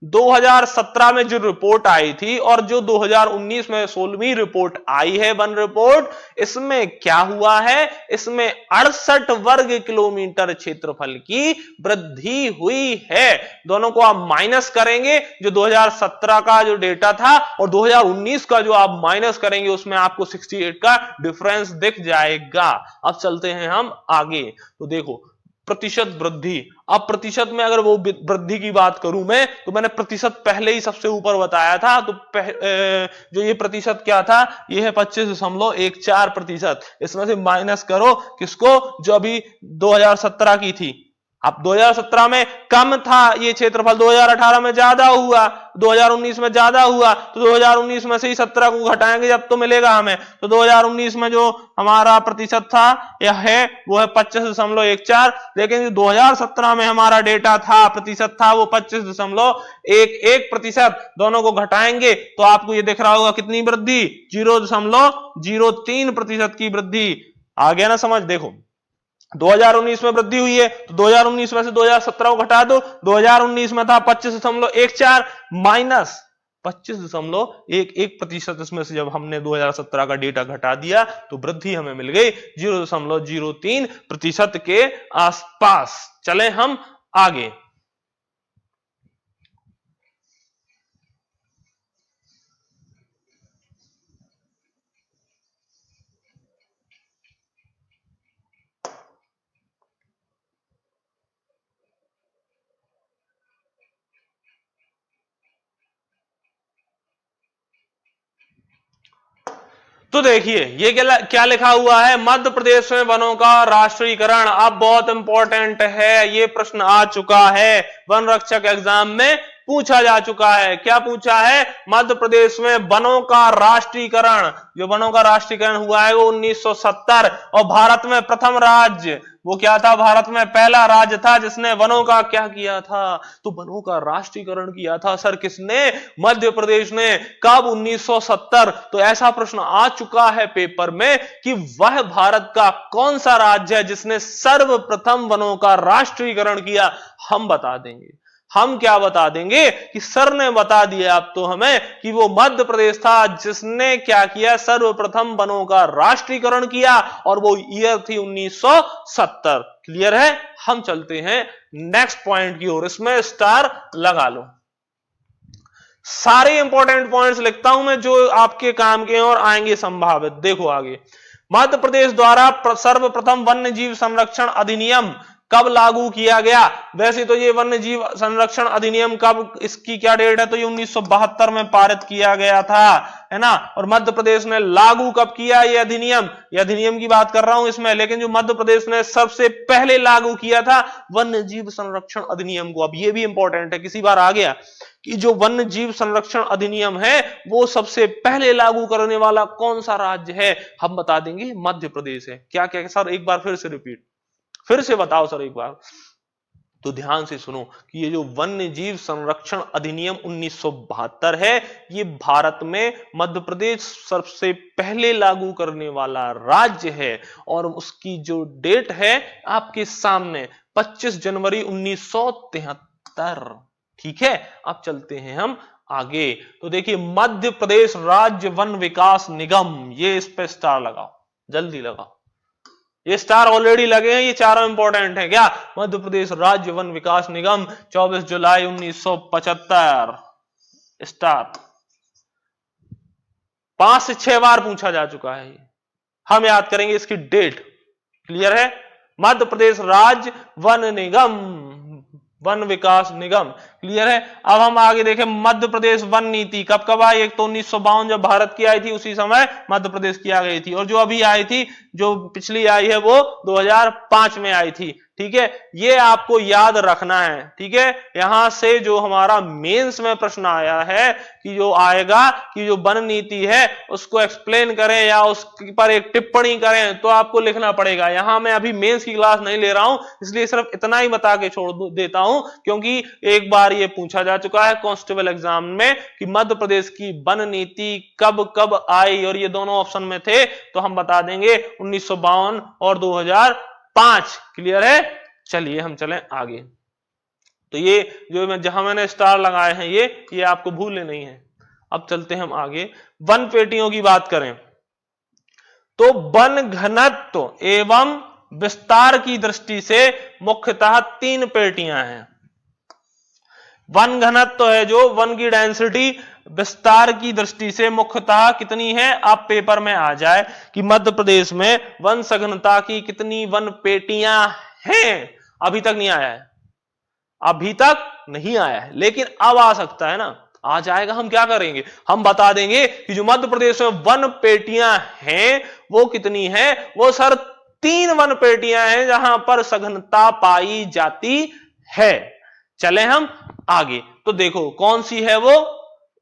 [SPEAKER 1] 2017 में जो रिपोर्ट आई थी और जो 2019 में 16वीं रिपोर्ट आई है, वन रिपोर्ट, इसमें क्या हुआ है, इसमें 68 वर्ग किलोमीटर क्षेत्रफल की वृद्धि हुई है। दोनों को आप माइनस करेंगे, जो 2017 का जो डेटा था और 2019 का जो आप माइनस करेंगे उसमें आपको 68 का डिफरेंस दिख जाएगा। अब चलते हैं हम आगे, तो देखो प्रतिशत वृद्धि। अब प्रतिशत में अगर वो वृद्धि की बात करूं मैं, तो मैंने प्रतिशत पहले ही सबसे ऊपर बताया था, तो जो ये प्रतिशत क्या था, ये है 25.14%। इसमें से माइनस करो किसको, जो अभी 2017 की थी। अब 2017 में कम था ये क्षेत्रफल, 2018 में ज्यादा हुआ, 2019 में ज्यादा हुआ, तो 2019 में से ही 17 को घटाएंगे जब तो मिलेगा हमें। तो 2019 में जो हमारा प्रतिशत था यह है वो है 25.14, लेकिन जो 2017 में हमारा डेटा था, प्रतिशत था, वो 25.11%। दोनों को घटाएंगे तो आपको ये दिख रहा होगा कितनी वृद्धि, 0.03% की वृद्धि। आ गया ना समझ। देखो 2019 में वृद्धि हुई है, तो 2019 में से 2017 को घटा दो, 2019 में था 25.14 माइनस 25.11% इसमें से जब हमने 2017 का डेटा घटा दिया तो वृद्धि हमें मिल गई 0.03% के आसपास। चले हम आगे। तो देखिए ये क्या लिखा हुआ है, मध्य प्रदेश में वनों का राष्ट्रीयकरण। अब बहुत इंपॉर्टेंट है, ये प्रश्न आ चुका है, वन रक्षक एग्जाम में पूछा जा चुका है। क्या पूछा है? मध्य प्रदेश में वनों का राष्ट्रीयकरण। जो वनों का राष्ट्रीयकरण हुआ है वो 1970, और भारत में प्रथम राज्य वो क्या था? भारत में पहला राज्य था जिसने वनों का क्या किया था? तो वनों का राष्ट्रीयकरण किया था। सर किसने? मध्य प्रदेश ने। कब? 1970। तो ऐसा प्रश्न आ चुका है पेपर में कि वह भारत का कौन सा राज्य है जिसने सर्वप्रथम वनों का राष्ट्रीयकरण किया? हम बता देंगे। हम क्या बता देंगे कि सर ने बता दिया अब तो हमें कि वो मध्य प्रदेश था जिसने क्या किया? सर्वप्रथम वनों का राष्ट्रीयकरण किया, और वो ईयर थी 1970। क्लियर है? हम चलते हैं नेक्स्ट पॉइंट की ओर, इसमें स्टार लगा लो। सारे इंपॉर्टेंट पॉइंट्स लिखता हूं मैं जो आपके काम के और आएंगे संभावित। देखो आगे, मध्य प्रदेश द्वारा सर्वप्रथम वन्य जीव संरक्षण अधिनियम कब लागू किया गया? वैसे तो ये वन्य जीव संरक्षण अधिनियम कब, इसकी क्या डेट है? तो ये 1972 में पारित किया गया था, है ना। और मध्य प्रदेश ने लागू कब किया ये अधिनियम? ये अधिनियम की बात कर रहा हूं इसमें, लेकिन जो मध्य प्रदेश ने सबसे पहले लागू किया था वन्य जीव संरक्षण अधिनियम को। अब ये भी इंपॉर्टेंट है, किसी बार आ गया कि जो वन्य जीव संरक्षण अधिनियम है वो सबसे पहले लागू करने वाला कौन सा राज्य है? हम बता देंगे मध्य प्रदेश है। क्या क्या सर? एक बार फिर से रिपीट, फिर से बताओ सर एक बार। तो ध्यान से सुनो कि ये जो वन्य जीव संरक्षण अधिनियम 1972 है, ये भारत में मध्य प्रदेश सबसे पहले लागू करने वाला राज्य है, और उसकी जो डेट है आपके सामने 25 जनवरी 1973। ठीक है, अब चलते हैं हम आगे। तो देखिए, मध्य प्रदेश राज्य वन विकास निगम, ये इस पे स्टार लगाओ, जल्दी लगाओ। ये स्टार ऑलरेडी लगे हैं, ये चारों इंपॉर्टेंट है। क्या? मध्य प्रदेश राज्य वन विकास निगम 24 जुलाई 1975। स्टार 5 से 6 बार पूछा जा चुका है, हम याद करेंगे इसकी डेट। क्लियर है? मध्य प्रदेश राज्य वन निगम, वन विकास निगम। क्लियर है? अब हम आगे देखें, मध्य प्रदेश वन नीति कब कब आई? एक तो 1952 जब भारत की आई थी उसी समय मध्य प्रदेश की आ गई थी, और जो अभी आई थी, जो पिछली आई है वो 2005 में आई थी। ठीक है, ये आपको याद रखना है। ठीक है, यहां से जो हमारा मेंस में प्रश्न आया है कि जो आएगा कि जो वन नीति है उसको एक्सप्लेन करें या उस पर एक टिप्पणी करें, तो आपको लिखना पड़ेगा। यहां मैं अभी मेंस की क्लास नहीं ले रहा हूं, इसलिए सिर्फ इतना ही बता के छोड़ देता हूं, क्योंकि एक बार ये पूछा जा चुका है कांस्टेबल एग्जाम में कि मध्य प्रदेश की वन नीति कब कब आई, और ये दोनों ऑप्शन में थे, तो हम बता देंगे 1952 और 2005। क्लियर है? चलिए हम चलें आगे। तो ये जो मैं जहां मैंने स्टार लगाए हैं ये आपको भूलने नहीं है। अब चलते हैं हम आगे। वन पेटियों की बात करें तो वन घनत्व एवं विस्तार की दृष्टि से मुख्यतः 3 पेटियां हैं। वन घनत्व है जो वन की डेंसिटी, विस्तार की दृष्टि से मुख्यतः कितनी है? आप पेपर में आ जाए कि मध्य प्रदेश में वन सघनता की कितनी वन पेटियां हैं। अभी तक नहीं आया है, अभी तक नहीं आया है, लेकिन अब आ सकता है ना, आ जाएगा। हम क्या करेंगे? हम बता देंगे कि जो मध्य प्रदेश में वन पेटियां हैं वो कितनी है। वो सर 3 वन पेटियां हैं जहां पर सघनता पाई जाती है। चले हम आगे। तो देखो कौन सी है वो।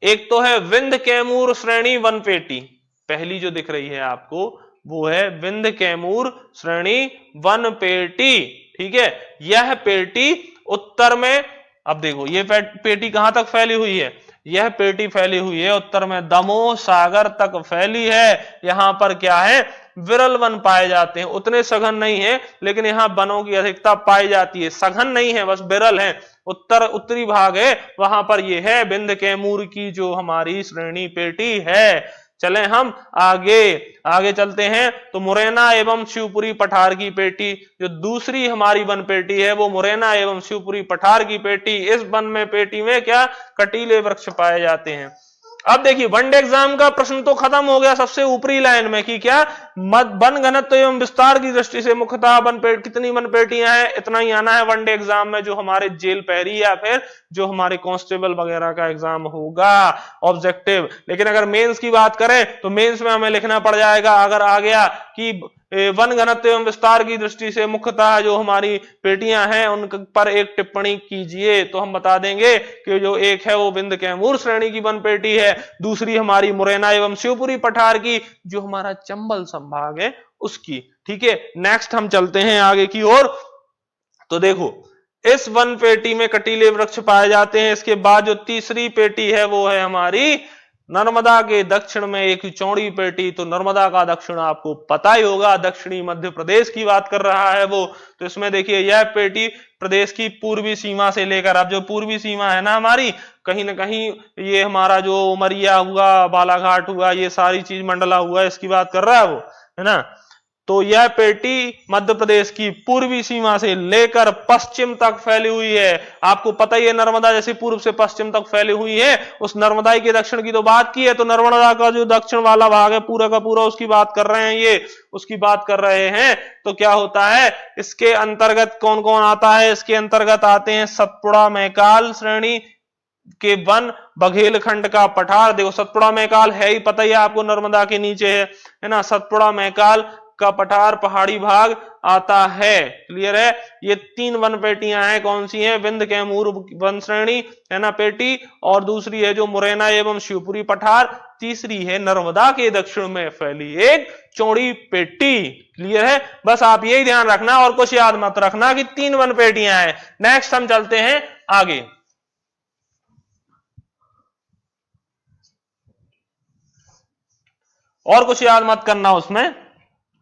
[SPEAKER 1] एक तो है विंध्य कैमूर श्रेणी वन पेटी, पहली जो दिख रही है आपको वो है विंध्य कैमूर श्रेणी वन पेटी। ठीक है, यह पेटी उत्तर में, अब देखो ये पेटी कहां तक फैली हुई है? यह पेटी फैली हुई है उत्तर में दमोह सागर तक फैली है। यहां पर क्या है? विरल वन पाए जाते हैं, उतने सघन नहीं है, लेकिन यहाँ वनों की अधिकता पाई जाती है। सघन नहीं है, बस विरल है। उत्तरी भाग है, वहां पर ये है विंध्य कैमूर की जो हमारी श्रेणी पेटी है। चले हम आगे चलते हैं तो मुरैना एवं शिवपुरी पठार की पेटी, जो दूसरी हमारी वन पेटी है वो मुरैना एवं शिवपुरी पठार की पेटी। इस वन में पेटी में क्या कटीले वृक्ष पाए जाते हैं। अब देखिए वनडे एग्जाम का प्रश्न तो खत्म हो गया सबसे ऊपरी लाइन में कि क्या वन घनत्व एवं विस्तार की दृष्टि से मुख्यतः कितनी वन पेटियां हैं, इतना ही आना है वनडे एग्जाम में, जो हमारे जेल पहरी या फिर जो हमारे कांस्टेबल वगैरह का एग्जाम होगा ऑब्जेक्टिव। लेकिन अगर मेंस की बात करें तो मेंस में हमें लिखना पड़ जाएगा, अगर आ गया कि वन घनत्व एवं विस्तार की दृष्टि से मुख्यतः जो हमारी पेटियां हैं उन पर एक टिप्पणी कीजिए, तो हम बता देंगे कि जो एक है वो विंध्य कैमूर श्रेणी की वन पेटी है, दूसरी हमारी मुरैना एवं शिवपुरी पठार की जो हमारा चंबल संभाग है उसकी। ठीक है, नेक्स्ट हम चलते हैं आगे की ओर। तो देखो इस वन पेटी में कटीले वृक्ष पाए जाते हैं। इसके बाद जो तीसरी पेटी है वो है हमारी नर्मदा के दक्षिण में एक चौड़ी पेटी। तो नर्मदा का दक्षिण आपको पता ही होगा, दक्षिणी मध्य प्रदेश की बात कर रहा है वो। तो इसमें देखिए यह पेटी प्रदेश की पूर्वी सीमा से लेकर, अब जो पूर्वी सीमा है ना हमारी, कहीं ना कहीं ये हमारा जो उमरिया हुआ, बालाघाट हुआ, ये सारी चीज मंडला हुआ, इसकी बात कर रहा है वो, है ना। तो यह पेटी मध्य प्रदेश की पूर्वी सीमा से लेकर पश्चिम तक फैली हुई है। आपको पता ही है नर्मदा जैसे पूर्व से पश्चिम तक फैली हुई है, उस नर्मदा के दक्षिण की तो बात की है। तो नर्मदा का जो दक्षिण वाला भाग है पूरा का पूरा उसकी बात कर रहे हैं, ये उसकी बात कर रहे हैं। तो क्या होता है, इसके अंतर्गत कौन कौन आता है, इसके अंतर्गत आते हैं सतपुड़ा मैकाल श्रेणी के वन, बघेलखंड का पठार। देखो सतपुड़ा मैकाल है ही पता ही है आपको, नर्मदा के नीचे है ना। सतपुड़ा मैकाल का पठार पहाड़ी भाग आता है, क्लियर है। ये तीन वन पेटियां हैं, कौन सी हैं, विंध्य कैमूर वन श्रेणी है ना पेटी, और दूसरी है जो मुरैना एवं शिवपुरी पठार, तीसरी है नर्मदा के दक्षिण में फैली एक चौड़ी पेटी। क्लियर है, बस आप यही ध्यान रखना और कुछ याद मत रखना कि तीन वन पेटियां हैं। नेक्स्ट हम चलते हैं आगे। और कुछ याद मत करना उसमें,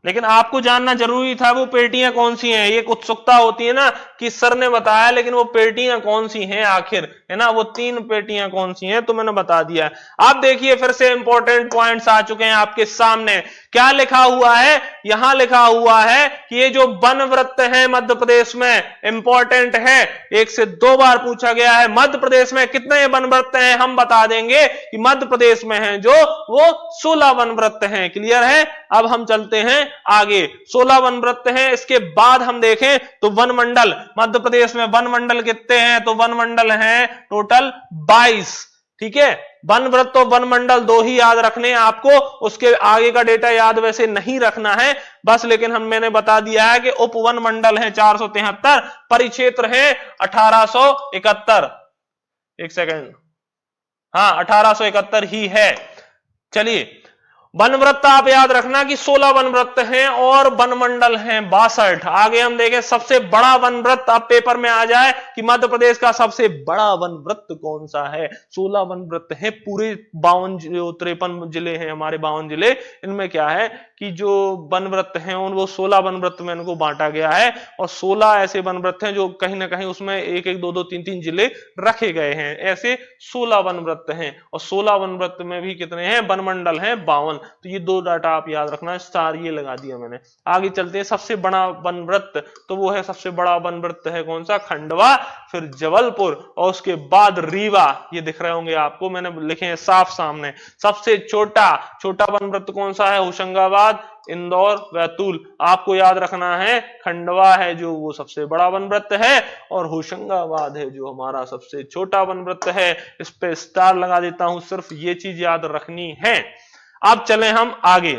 [SPEAKER 1] लेकिन आपको जानना जरूरी था वो पेटियां कौन सी हैं। एक उत्सुकता होती है ना कि सर ने बताया लेकिन वो पेटियां कौन सी हैं आखिर, है ना, वो तीन पेटियां कौन सी हैं तो मैंने बता दिया। आप देखिए फिर से इंपॉर्टेंट पॉइंट्स आ चुके हैं आपके सामने। क्या लिखा हुआ है, यहां लिखा हुआ है कि ये जो वन वृत्त है मध्य प्रदेश में, इंपॉर्टेंट है, 1 से 2 बार पूछा गया है। मध्य प्रदेश में कितने वन वृत्त हैं, हम बता देंगे कि मध्य प्रदेश में है जो वो 16 वन वृत्त हैं। क्लियर है, अब हम चलते हैं आगे। 16 वन वृत्त हैं। इसके बाद हम देखें तो वन मंडल, मध्य प्रदेश में वन मंडल कितने हैं, तो वन मंडल हैं टोटल 22। ठीक है, वन वृत्त और वन मंडल 2 ही याद रखने हैं आपको, उसके आगे का डेटा याद वैसे नहीं रखना है बस। लेकिन मैंने बता दिया है कि उप वन मंडल है 473, परिक्षेत्र है 1871। एक सेकेंड, हाँ 1871 ही है। चलिए, वन वृत्त आप याद रखना कि 16 वन वृत्त हैं और वन मंडल हैं 62। आगे हम देखें सबसे बड़ा वन वृत्त, अब पेपर में आ जाए कि मध्य प्रदेश का सबसे बड़ा वन वृत्त कौन सा है। 16 वन वृत्त हैं, पूरे 53 जिले हैं हमारे, 52 जिले। इनमें क्या है कि जो वन वृत्त हैं उन वो 16 वन वृत्त में इनको बांटा गया है, और 16 ऐसे वन वृत्त हैं जो कहीं ना कहीं उसमें 1-1, 2-2, 3-3 जिले रखे गए हैं। ऐसे 16 वन वृत्त हैं, और 16 वन वृत्त में भी कितने हैं, वन मंडल हैं 52। तो ये 2 डाटा आप याद रखना, स्टार ये लगा दिया मैंने। आगे चलते हैं, सबसे बड़ा वन वृत्त तो वो है, सबसे बड़ा वन वृत्त है कौन सा, खंडवा, फिर जबलपुर, और उसके बाद रीवा। ये दिख रहे होंगे आपको, मैंने लिखे हैं साफ सामने। सबसे छोटा वन वृत्त कौन सा है, होशंगाबाद, इंदौर, बैतूल। आपको याद रखना है खंडवा है जो वो सबसे बड़ा वन वृत्त है, और होशंगाबाद है जो हमारा सबसे छोटा वन वृत्त है। इस पे स्टार लगा देता हूं, सिर्फ ये चीज याद रखनी है। अब चलें हम आगे।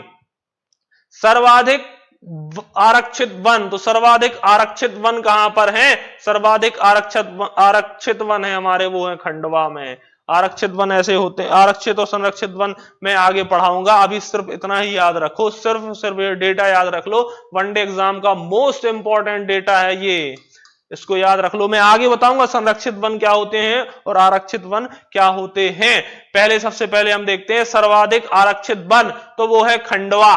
[SPEAKER 1] सर्वाधिक आरक्षित वन, तो सर्वाधिक आरक्षित वन कहां पर है, सर्वाधिक आरक्षित वन है हमारे, वो है खंडवा में। आरक्षित वन ऐसे होते हैं, आरक्षित और संरक्षित वन मैं आगे पढ़ाऊंगा, अभी सिर्फ इतना ही याद रखो, सिर्फ ये डेटा याद रख लो। वनडे एग्जाम का मोस्ट इंपॉर्टेंट डेटा है ये, इसको याद रख लो। मैं आगे बताऊंगा संरक्षित वन क्या होते हैं और आरक्षित वन क्या होते हैं। सबसे पहले हम देखते हैं सर्वाधिक आरक्षित वन, तो वो है खंडवा।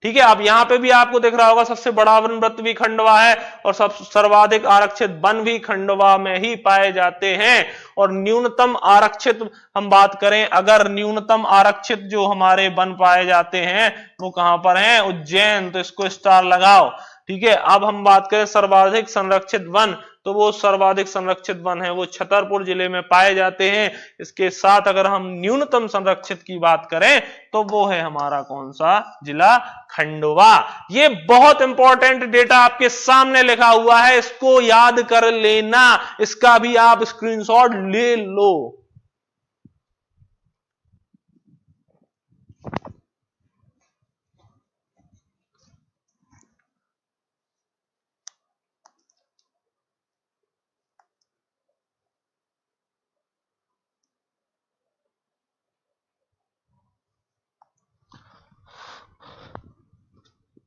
[SPEAKER 1] ठीक है। अब यहां पे भी आपको दिख रहा होगा सबसे बड़ा वन वृत्त भी खंडवा है और सब सर्वाधिक आरक्षित वन भी खंडवा में ही पाए जाते हैं। और न्यूनतम आरक्षित हम बात करें, अगर न्यूनतम आरक्षित जो हमारे वन पाए जाते हैं वो कहां पर हैं? उज्जैन, तो इसको स्टार लगाओ। ठीक है। अब हम बात करें सर्वाधिक संरक्षित वन, तो वो सर्वाधिक संरक्षित वन है वो छतरपुर जिले में पाए जाते हैं। इसके साथ अगर हम न्यूनतम संरक्षित की बात करें तो वो है हमारा कौन सा जिला? खंडवा। ये बहुत इंपॉर्टेंट डेटा आपके सामने लिखा हुआ है, इसको याद कर लेना, इसका भी आप स्क्रीनशॉट ले लो।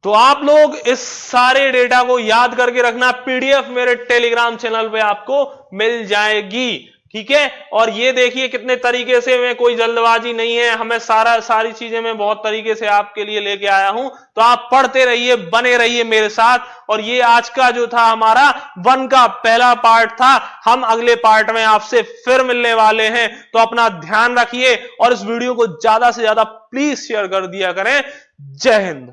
[SPEAKER 1] तो आप लोग इस सारे डेटा को याद करके रखना, पीडीएफ मेरे टेलीग्राम चैनल पे आपको मिल जाएगी। ठीक है। और ये देखिए कितने तरीके से, मैं कोई जल्दबाजी नहीं है, हमें सारी चीजें मैं बहुत तरीके से आपके लिए लेके आया हूं। तो आप पढ़ते रहिए, बने रहिए मेरे साथ। और ये आज का जो था हमारा वन का पहला पार्ट था, हम अगले पार्ट में आपसे फिर मिलने वाले हैं। तो अपना ध्यान रखिए और इस वीडियो को ज्यादा से ज्यादा प्लीज शेयर कर दिया करें। जय हिंद।